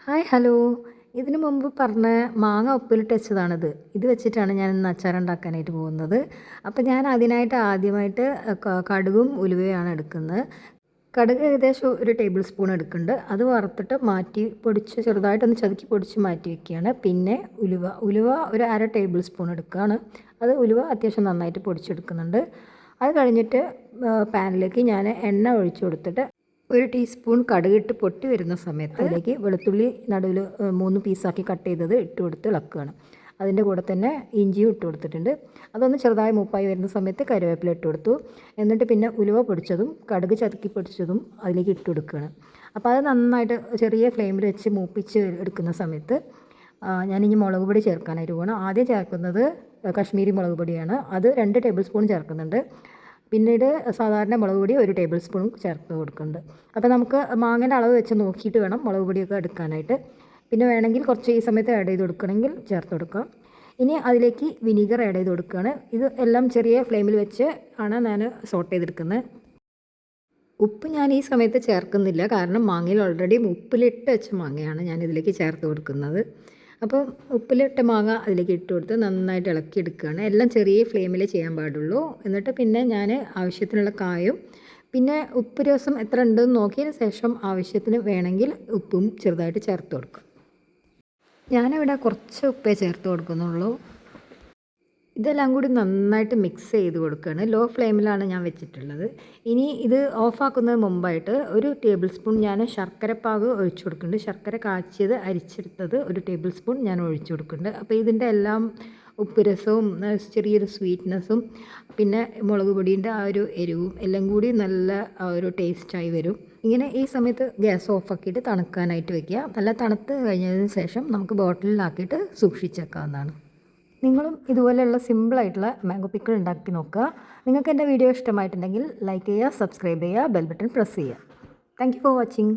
Hi hello. ഇതിനു മുമ്പ് പറഞ്ഞ മാങ്ങ ഉപ്പിലിട്ട് വെച്ചതാണിത്. ഇത് വെച്ചിട്ടാണ് ഞാൻ ഇന്ന് അച്ചാറുണ്ടാക്കാനായിട്ട് പോകുന്നത്. അപ്പോൾ ഞാൻ അതിനായിട്ട് ആദ്യമായിട്ട് കടുകും ഉലുവയാണ് എടുക്കുന്നത്. കടുക് ഏകദേശം ഒരു ടേബിൾ സ്പൂൺ എടുക്കുന്നുണ്ട്. അത് വറുത്തിട്ട് മാറ്റി പൊടിച്ച് ചെറുതായിട്ടൊന്ന് ചതുക്കി പൊടിച്ച് മാറ്റി വയ്ക്കുകയാണ്. പിന്നെ ഉലുവ ഒരു അര ടേബിൾ സ്പൂൺ എടുക്കുകയാണ്. അത് ഉലുവ അത്യാവശ്യം നന്നായിട്ട് പൊടിച്ചെടുക്കുന്നുണ്ട്. അത് കഴിഞ്ഞിട്ട് പാനിലേക്ക് ഞാൻ എണ്ണ ഒഴിച്ചു കൊടുത്തിട്ട് ഒരു ടീസ്പൂൺ കടുകിട്ട് പൊട്ടി വരുന്ന സമയത്ത് അതിലേക്ക് വെളുത്തുള്ളി നടുവിൽ 3 പീസാക്കി കട്ട് ചെയ്തത് ഇട്ട് കൊടുത്ത് ഇളക്കുകയാണ്. അതിൻ്റെ കൂടെ തന്നെ ഇഞ്ചിയും ഇട്ട് കൊടുത്തിട്ടുണ്ട്. അതൊന്ന് ചെറുതായി മൂപ്പായി വരുന്ന സമയത്ത് കറിവേപ്പില ഇട്ട് കൊടുത്തു. എന്നിട്ട് പിന്നെ ഉലുവ പൊടിച്ചതും കടുക് ചതുക്കി പൊടിച്ചതും അതിലേക്ക് ഇട്ട് കൊടുക്കുകയാണ്. അപ്പോൾ അത് നന്നായിട്ട് ചെറിയ ഫ്ലെയിമിൽ വെച്ച് മൂപ്പിച്ച് എടുക്കുന്ന സമയത്ത് ഞാനിനി മുളക് പൊടി ചേർക്കാനായിട്ട് പോകണം. ആദ്യം ചേർക്കുന്നത് കശ്മീരി മുളക് പൊടിയാണ്. അത് 2 ടേബിൾ സ്പൂൺ ചേർക്കുന്നുണ്ട്. പിന്നീട് സാധാരണ മുളക് പൊടി 1 ടേബിൾ സ്പൂൺ ചേർത്ത് കൊടുക്കുന്നുണ്ട്. അപ്പോൾ നമുക്ക് മാങ്ങേൻ്റെ അളവ് വെച്ച് നോക്കിയിട്ട് വേണം മുളക് പൊടിയൊക്കെ എടുക്കാനായിട്ട്. പിന്നെ വേണമെങ്കിൽ കുറച്ച് ഈ സമയത്ത് ആഡ് ചെയ്ത് കൊടുക്കണമെങ്കിൽ ചേർത്ത് കൊടുക്കാം. ഇനി അതിലേക്ക് വിനീഗർ ആഡ് ചെയ്ത് കൊടുക്കുകയാണ്. ഇത് എല്ലാം ചെറിയ ഫ്ലെയിമിൽ വെച്ച് ആണ് ഞാൻ സോട്ട് ചെയ്തെടുക്കുന്നത്. ഉപ്പ് ഞാൻ ഈ സമയത്ത് ചേർക്കുന്നില്ല, കാരണം മാങ്ങയിൽ ഓൾറെഡി ഉപ്പിലിട്ട് വെച്ച മാങ്ങയാണ് ഞാൻ ഇതിലേക്ക് ചേർത്ത് കൊടുക്കുന്നത്. അപ്പോൾ ഉപ്പിലിട്ട മാങ്ങ അതിലേക്ക് ഇട്ട് കൊടുത്ത് നന്നായിട്ട് ഇളക്കിയെടുക്കുകയാണ്. എല്ലാം ചെറിയ ഫ്ലെയിമിൽ ചെയ്യാൻ പാടുള്ളൂ. എന്നിട്ട് പിന്നെ ഞാൻ ആവശ്യത്തിനുള്ള കായും പിന്നെ ഉപ്പ് രസം എത്ര ഉണ്ടെന്ന് നോക്കിയതിന് ശേഷം ആവശ്യത്തിന് വേണമെങ്കിൽ ഉപ്പും ചെറുതായിട്ട് ചേർത്ത് കൊടുക്കും. ഞാനിവിടെ കുറച്ച് ഉപ്പേ ചേർത്ത് കൊടുക്കുന്നുള്ളൂ. ഇതെല്ലാം കൂടി നന്നായിട്ട് മിക്സ് ചെയ്ത് കൊടുക്കുകയാണ്. ലോ ഫ്ലെയിമിലാണ് ഞാൻ വെച്ചിട്ടുള്ളത്. ഇനി ഇത് ഓഫാക്കുന്നതിന് മുമ്പായിട്ട് 1 ടേബിൾ സ്പൂൺ ഞാൻ ശർക്കരപ്പാക് ഒഴിച്ചു കൊടുക്കുന്നുണ്ട്. ശർക്കര കാച്ചിയത് അരിച്ചെടുത്തത് 1 ടേബിൾ സ്പൂൺ ഞാൻ ഒഴിച്ചു കൊടുക്കുന്നുണ്ട്. അപ്പോൾ ഇതിൻ്റെ എല്ലാം ഉപ്പ് രസവും ചെറിയൊരു സ്വീറ്റ്നെസ്സും പിന്നെ മുളക് പൊടീൻ്റെ ആ ഒരു എരിവും എല്ലാം കൂടി നല്ല ആ ഒരു ടേസ്റ്റായി വരും. ഇങ്ങനെ ഈ സമയത്ത് ഗ്യാസ് ഓഫാക്കിയിട്ട് തണുക്കാനായിട്ട് വയ്ക്കുക. നല്ല തണുത്ത് കഴിഞ്ഞതിന് ശേഷം നമുക്ക് ബോട്ടിലിലാക്കിയിട്ട് സൂക്ഷിച്ചേക്കാവുന്നതാണ്. നിങ്ങളും ഇതുപോലെയുള്ള സിമ്പിളായിട്ടുള്ള മാംഗോ പിക്കിൾ ഉണ്ടാക്കി നോക്കുക. നിങ്ങൾക്ക് എൻ്റെ വീഡിയോ ഇഷ്ടമായിട്ടുണ്ടെങ്കിൽ ലൈക്ക് ചെയ്യുക, സബ്സ്ക്രൈബ് ചെയ്യുക, ബെൽ ബട്ടൺ പ്രസ് ചെയ്യുക. Thank you for watching.